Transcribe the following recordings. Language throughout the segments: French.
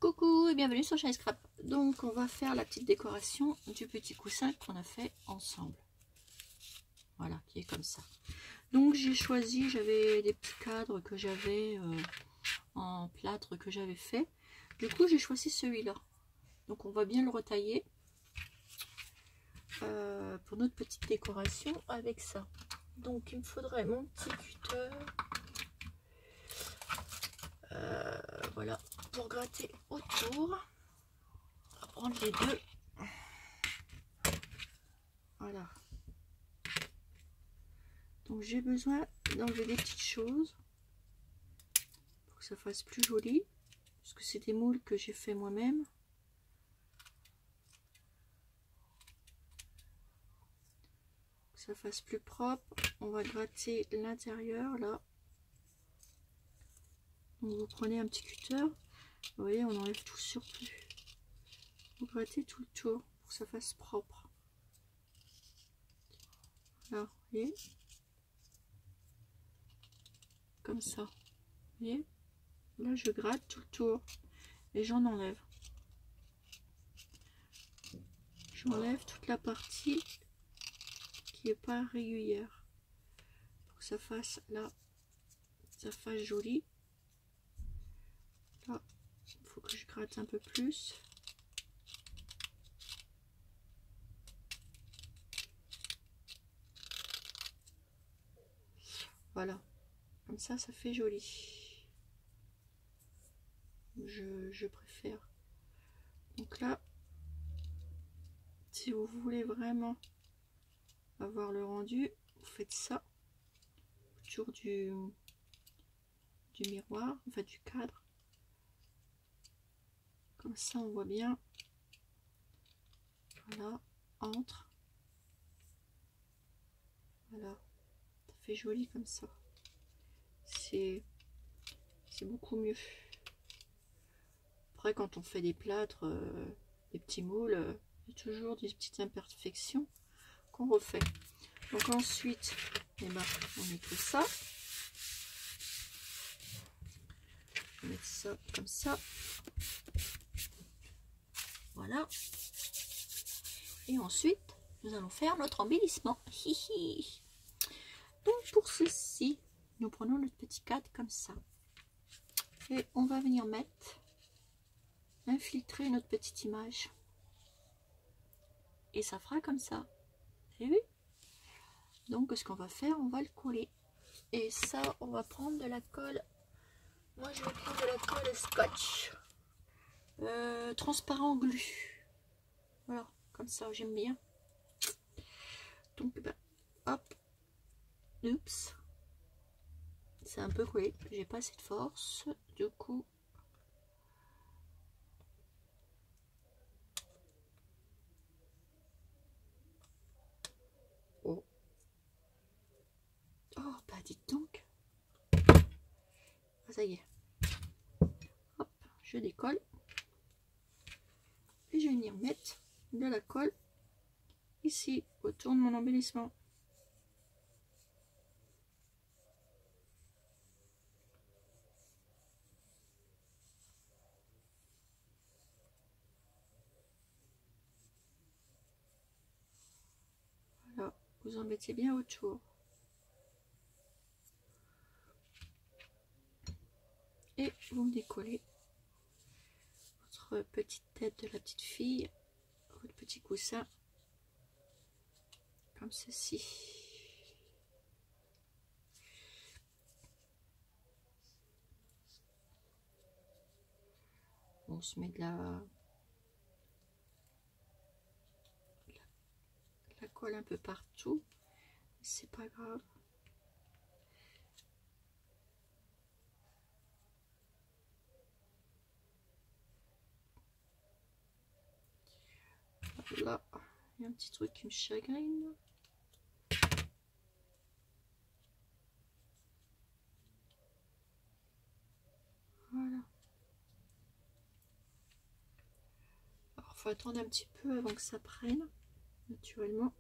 Coucou et bienvenue sur Shiny Scrap. Donc on va faire la petite décoration du petit coussin qu'on a fait ensemble. Voilà, qui est comme ça. Donc j'ai choisi, j'avais des petits cadres que j'avais en plâtre que j'avais fait. Du coup j'ai choisi celui-là. Donc on va bien le retailler pour notre petite décoration avec ça. Donc il me faudrait mon petit cutter. Voilà, pour gratter autour. On va prendre les deux. Voilà. Donc j'ai besoin d'enlever des petites choses pour que ça fasse plus joli. Parce que c'est des moules que j'ai fait moi-même. Que ça fasse plus propre. On va gratter l'intérieur là. Donc vous prenez un petit cutter. Vous voyez, on enlève tout le surplus. Vous grattez tout le tour pour que ça fasse propre. Là, vous voyez, comme ça. Vous voyez, là je gratte tout le tour et j'en enlève. J'enlève toute la partie qui est pas régulière pour que ça fasse là, ça fasse joli. Là, il faut que je gratte un peu plus. Voilà, comme ça fait joli. Je préfère. Donc là, si vous voulez vraiment avoir le rendu, vous faites ça autour du miroir, enfin du cadre. Comme ça, on voit bien. Voilà, entre. Voilà, ça fait joli comme ça. C'est beaucoup mieux. Après, quand on fait des plâtres, des petits moules, il y a toujours des petites imperfections qu'on refait. Donc ensuite, eh ben, on met tout ça. On va mettre ça comme ça. Voilà. Et ensuite, nous allons faire notre embellissement. Donc pour ceci, nous prenons notre petit cadre comme ça. Et on va venir infiltrer notre petite image. Et ça fera comme ça. Vous avez vu? Donc ce qu'on va faire, on va le coller. Et ça, on va prendre de la colle. Moi, je vais prendre de la colle scotch. Transparent glu. Voilà, comme ça, j'aime bien. Donc, ben, hop. Oups. C'est un peu collé. J'ai pas assez de force. Du coup, oh, bah dites donc. Ah, ça y est. Hop, je décolle. Et je vais venir mettre de la colle ici autour de mon embellissement. Voilà, vous en mettez bien autour. Et vous me décollez votre petite tête de la petite fille, votre petit coussin, comme ceci. On se met de la colle un peu partout, c'est pas grave. Là, il y a un petit truc qui me chagrine. Voilà. Alors, faut attendre un petit peu avant que ça prenne, naturellement.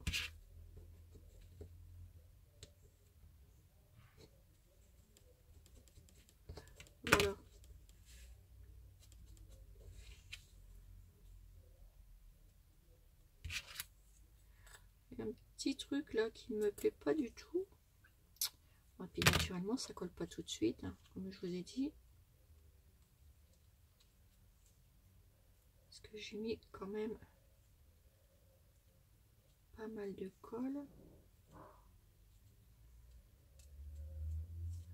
Voilà. petit truc là qui me plaît pas du tout. Et puis naturellement ça colle pas tout de suite, hein, comme je vous ai dit. Parce que j'ai mis quand même pas mal de colle.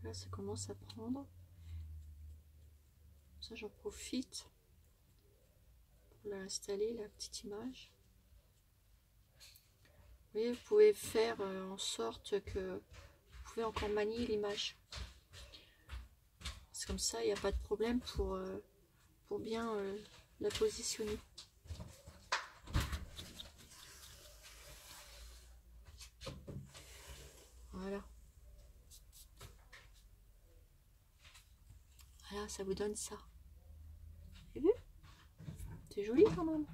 Là ça commence à prendre. Ça j'en profite pour l'installer, la petite image. Vous voyez, vous pouvez faire en sorte que vous pouvez encore manier l'image. C'est comme ça, il n'y a pas de problème pour bien la positionner. Voilà. Voilà, ça vous donne ça. Vous avez vu? C'est joli quand même.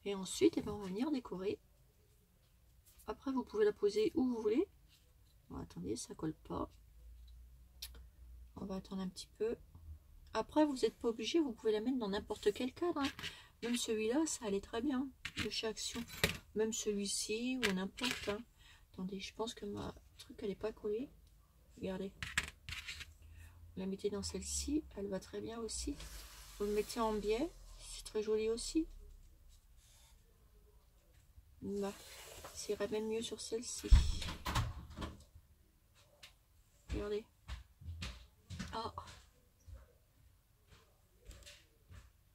Et ensuite, on va venir décorer. Après, vous pouvez la poser où vous voulez. Bon, attendez, ça colle pas. On va attendre un petit peu. Après, vous n'êtes pas obligé, vous pouvez la mettre dans n'importe quel cadre. Hein. Même celui-là, ça allait très bien de chez Action. Même celui-ci ou n'importe. Hein. Attendez, je pense que ma truc, elle n'est pas collée. Regardez. Vous la mettez dans celle-ci, elle va très bien aussi. Vous le mettez en biais, c'est très joli aussi. Bah, ça irait même mieux sur celle-ci. Regardez. Ah.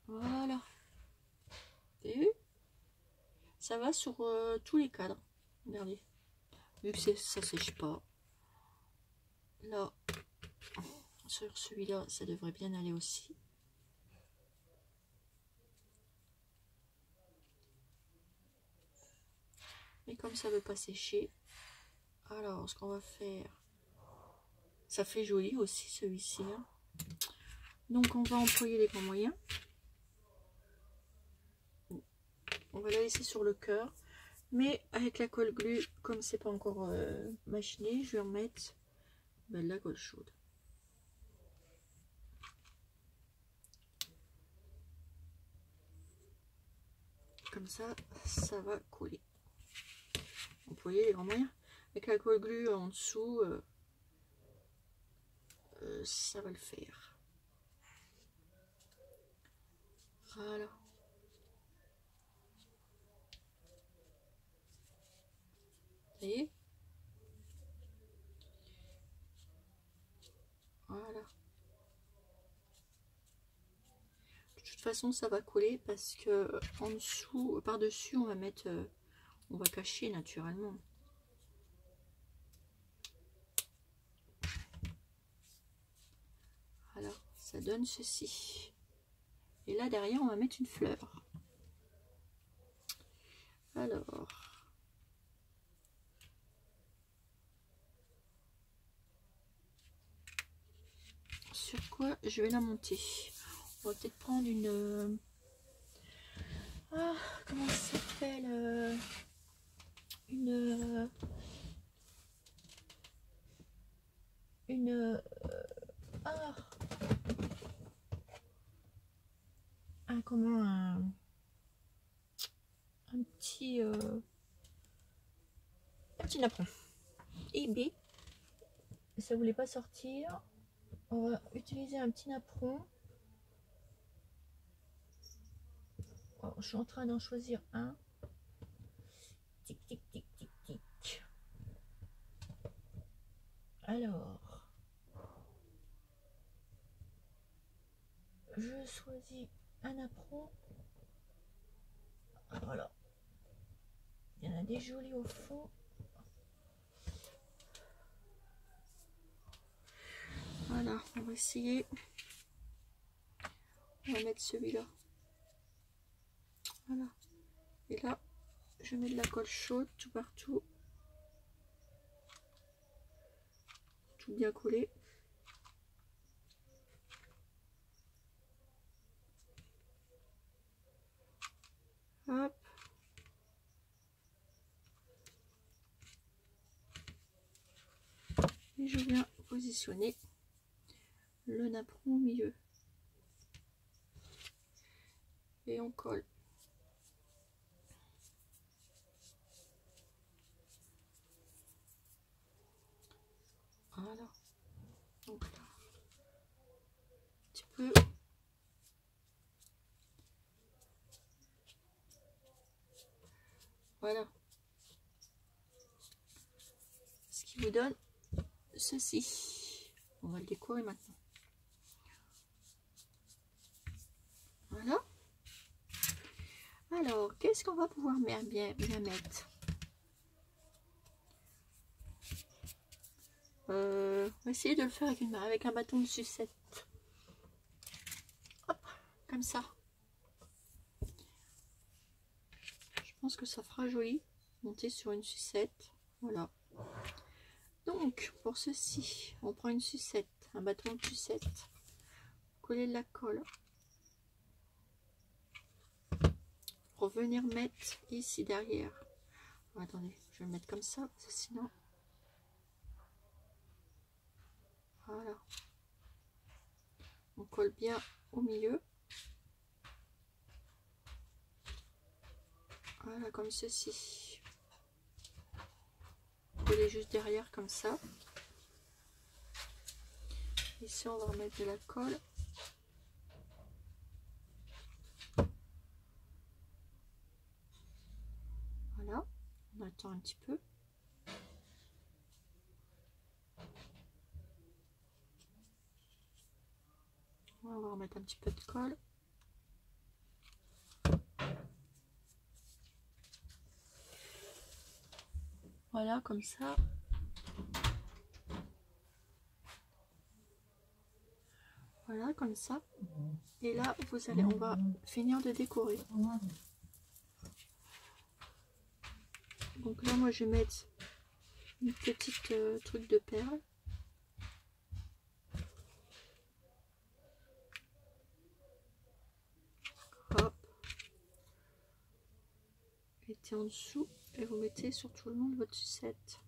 Voilà. Vous avez vu? Ça va sur tous les cadres. Regardez. Vu que ça sèche pas. Là, sur celui-là, ça devrait bien aller aussi. Mais comme ça ne veut pas sécher, alors ce qu'on va faire, ça fait joli aussi celui-ci. Hein. Donc on va employer les grands moyens. On va la laisser sur le cœur. Mais avec la colle glue, comme c'est pas encore machiné, je vais en mettre de la colle chaude. Comme ça, ça va coller. Employer les grands moyens. Avec la colle glue en dessous, ça va le faire. Voilà. Vous voyez? Voilà. De toute façon, ça va coller parce que en dessous, par-dessus, on va mettre, on va cacher naturellement. Voilà, ça donne ceci. Et là derrière, on va mettre une fleur. Alors, sur quoi je vais la monter? On va peut-être prendre une... Ah, comment ça s'appelle? Une... Ah, comment un petit napperon. Et B, ça voulait pas sortir. On va utiliser un petit napperon. Oh, je suis en train d'en choisir un. Tic, tic, tic, tic, tic. Alors, je choisis un napperon. Voilà. Il y en a des jolis au fond. Voilà, on va essayer. On va mettre celui-là. Voilà. Et là, je mets de la colle chaude tout partout. Tout bien collé. Hop. Et je viens positionner le napperon au milieu. Et on colle. Voilà. Ce qui vous donne ceci. On va le décorer maintenant. Voilà. Alors, qu'est-ce qu'on va pouvoir bien mettre? On va essayer de le faire avec un bâton de sucette. Hop, comme ça. Je pense que ça fera joli. Monter sur une sucette. Voilà. Donc, pour ceci, on prend une sucette, un bâton de sucette. Coller de la colle. Pour venir mettre ici derrière. Oh, attendez, je vais le mettre comme ça, parce que sinon... Voilà. On colle bien au milieu. Voilà, comme ceci. Coller juste derrière, comme ça. Ici, on va remettre de la colle. Voilà. On attend un petit peu. On va remettre un petit peu de colle. Voilà, comme ça. Voilà, comme ça. Et là, on va finir de décorer. Donc là, moi, je vais mettre une petite truc de perles. Hop. Mettez en dessous et vous mettez sur tout le long de votre sucette.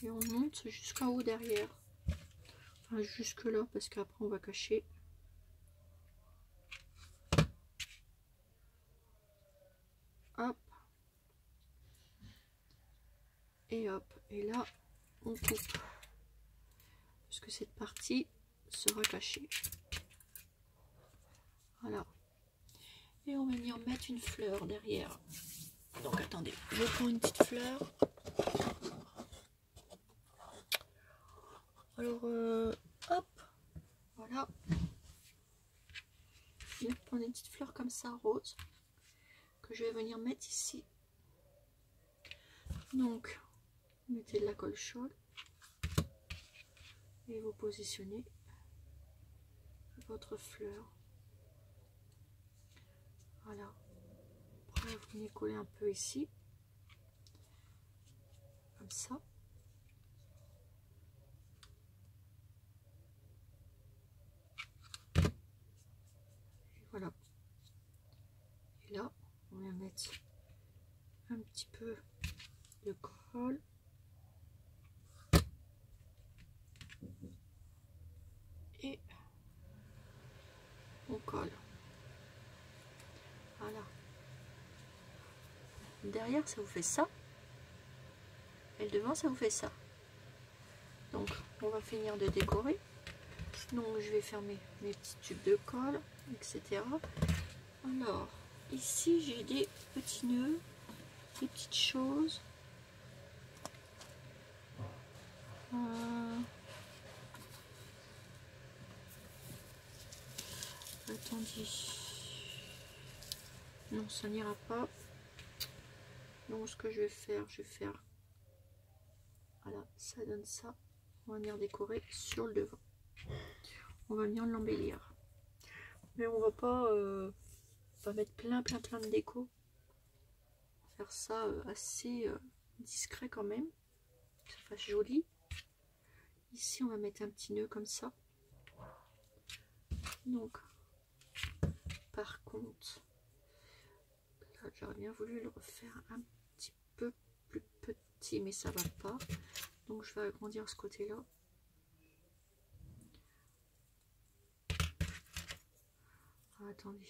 Et on monte jusqu'en haut derrière. Enfin, jusque là, parce qu'après on va cacher. Hop. Et hop. Et là, on coupe. Parce que cette partie sera cachée. Voilà. Et on va venir mettre une fleur derrière. Donc attendez, je prends une petite fleur. Alors, hop. Voilà. Je vais prendre une petite fleur comme ça, rose. Que je vais venir mettre ici. Donc, mettez de la colle chaude. Et vous positionnez votre fleur. Voilà. Après, vous venez coller un peu ici. Comme ça. Et voilà. Et là, on va mettre un petit peu de colle. Et on colle. Voilà. Derrière, ça vous fait ça. Et le devant, ça vous fait ça. Donc, on va finir de décorer. Donc, je vais fermer mes petits tubes de colle, etc. Alors, ici, j'ai des petits nœuds, des petites choses. Attendez. Non, ça n'ira pas. Donc, ce que je vais faire, voilà, ça donne ça. On va venir décorer sur le devant. On va venir l'embellir. Mais on va pas mettre plein de déco. On va faire ça assez discret quand même. Que ça fasse joli. Ici, on va mettre un petit nœud comme ça. Donc, par contre, là, j'aurais bien voulu le refaire un petit peu plus petit, mais ça va pas. Donc, je vais agrandir ce côté-là. Ah, attendez.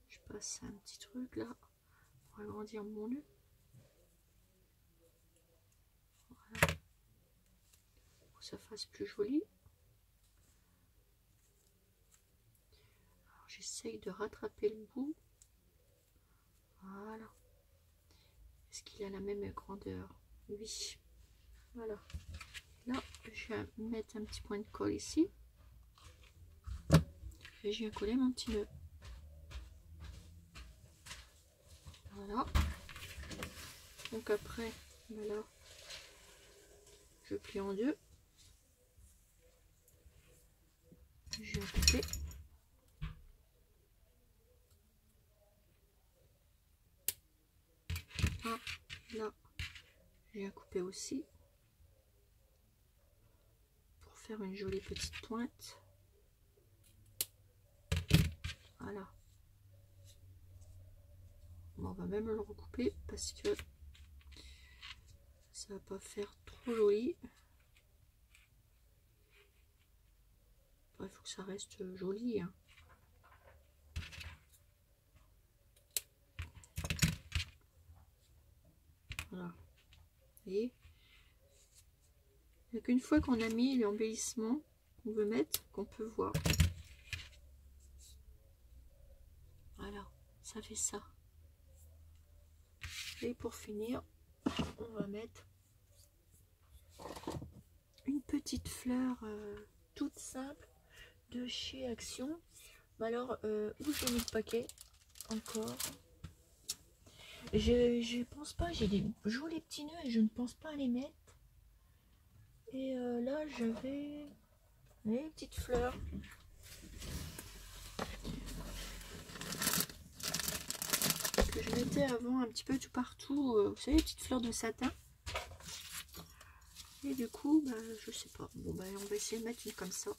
Je passe un petit truc là pour agrandir mon nœud. Voilà. Pour que ça fasse plus joli. j'essaye de rattraper le bout. Voilà. Est-ce qu'il a la même grandeur? Oui. Voilà. Là, je vais mettre un petit point de colle ici. Et je viens coller mon petit nœud. Voilà. Donc après, voilà, je plie en deux. Je vais couper. Ah, là, je viens couper aussi. Pour faire une jolie petite pointe. Voilà. Bon, on va même le recouper parce que ça va pas faire trop joli. Il faut que ça reste joli. Hein. Voilà. Vous voyez? Il n'y a qu'une fois qu'on a mis l'embellissement qu'on veut mettre, qu'on peut voir. Voilà, ça fait ça. Et pour finir, on va mettre une petite fleur toute simple de chez Action. Mais alors, où j'ai mis le paquet encore? Je pense pas, j'ai des jolis petits nœuds et je ne pense pas à les mettre. Et là, j'avais les petites fleurs. Que je mettais avant un petit peu tout partout. Vous savez, les petites fleurs de satin. Et du coup, bah, je sais pas. Bon, bah, on va essayer de mettre une comme ça.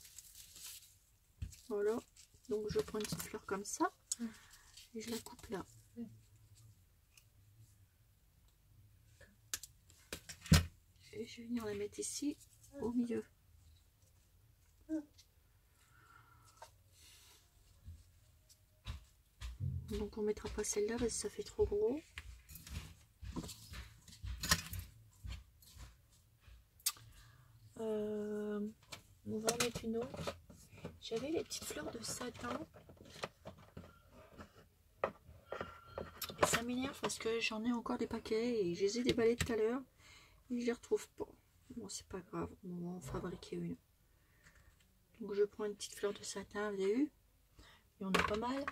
Voilà. Donc, je prends une petite fleur comme ça. Et je la coupe là. Et je vais venir la mettre ici, au milieu. Donc on mettra pas celle-là parce que ça fait trop gros. On va en mettre une autre. J'avais les petites fleurs de satin. Et ça m'énerve parce que j'en ai encore des paquets et je les ai déballés tout à l'heure. Et je les retrouve pas. Bon, c'est pas grave, on va en fabriquer une. Donc je prends une petite fleur de satin, vous avez vu? Il y en a pas mal.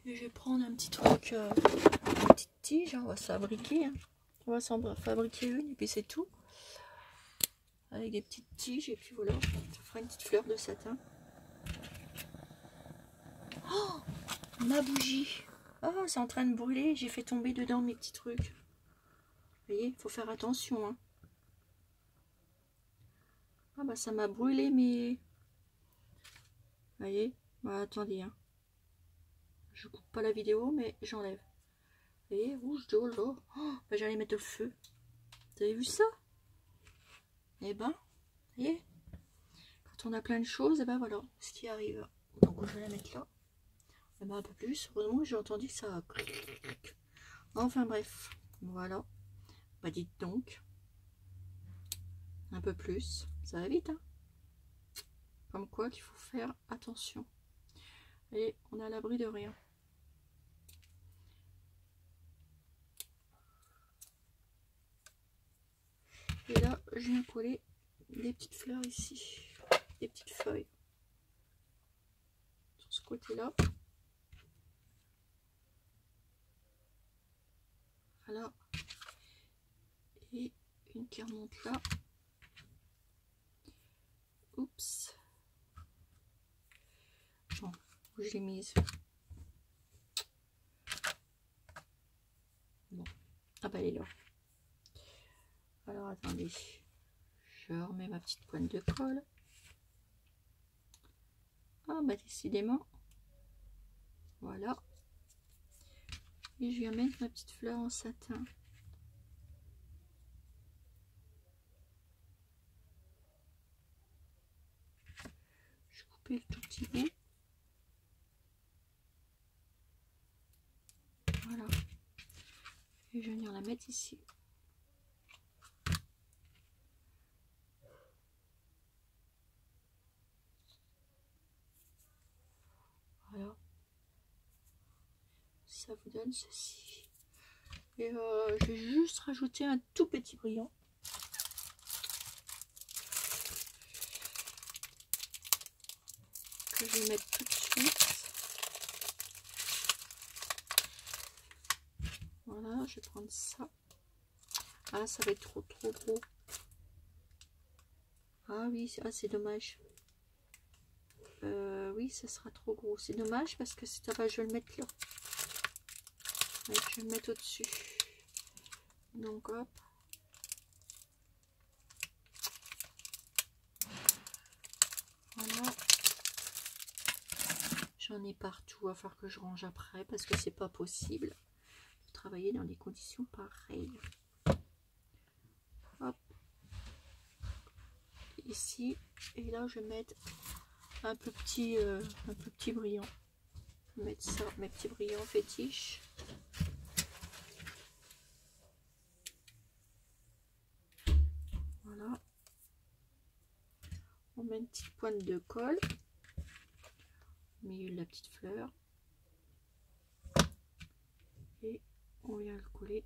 Et je vais prendre un petit truc, une petite tige, on va se fabriquer. Hein. On va s'en fabriquer une et puis c'est tout. Avec des petites tiges et puis voilà, ça fera une petite fleur de satin. Oh, ma bougie. Oh, c'est en train de brûler, j'ai fait tomber dedans mes petits trucs. Vous voyez, il faut faire attention. Hein. Ah bah ça m'a brûlé mes... Vous voyez, bah, attendez. Hein. Je coupe pas la vidéo mais j'enlève. Vous voyez, rouge de là. Oh, bah, j'allais mettre le feu. Vous avez vu ça? Eh ben, vous voyez, quand on a plein de choses, et ben voilà ce qui arrive. Donc je vais la mettre là. Et ben, un peu plus. Heureusement j'ai entendu ça. Enfin bref, voilà. Bah dites donc. Un peu plus. Ça va vite, hein. Comme quoi qu'il faut faire attention. Et on est à l'abri de rien. Et là, je viens coller des petites fleurs ici. Des petites feuilles. Sur ce côté-là. Voilà. Et une qui remonte là. Oups. Bon, où je l'ai mise. Bon. Ah bah elle est là. Alors attendez. Je remets ma petite pointe de colle. Ah bah décidément. Voilà. Et je viens mettre ma petite fleur en satin. Je vais couper le tout petit bout. Voilà. Et je vais venir la mettre ici. Voilà. ça vous donne ceci. Et je vais juste rajouter un tout petit brillant. Que je vais mettre tout de suite. Voilà, je vais prendre ça. Ah, ça va être trop gros. Ah oui, c'est dommage. Oui, ça sera trop gros. C'est dommage parce que ça va, je vais le mettre là. Ouais, je vais le mettre au-dessus. Donc hop. Voilà. J'en ai partout, il va falloir que je range après parce que c'est pas possible de travailler dans des conditions pareilles. Hop. Ici. Et là, je vais mettre un peu petit brillant. Je vais mettre ça, mes petits brillants fétiches. Voilà. On met une petite pointe de colle au milieu de la petite fleur. Et on vient le coller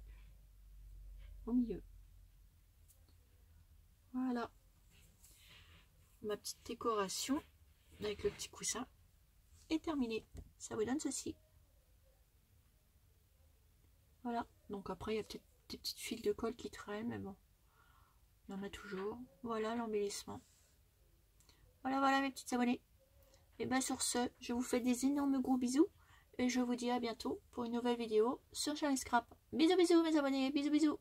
au milieu. Voilà. Ma petite décoration avec le petit coussin est terminée. Ça vous donne ceci. Voilà. Donc après, il y a peut-être des petites fils de colle qui traînent, mais bon. Il y en a toujours. Voilà l'embellissement. Voilà mes petites abonnées. Et bien sur ce, je vous fais des énormes gros bisous. Et je vous dis à bientôt pour une nouvelle vidéo sur Charlie Scrap. Bisous mes abonnés. Bisous.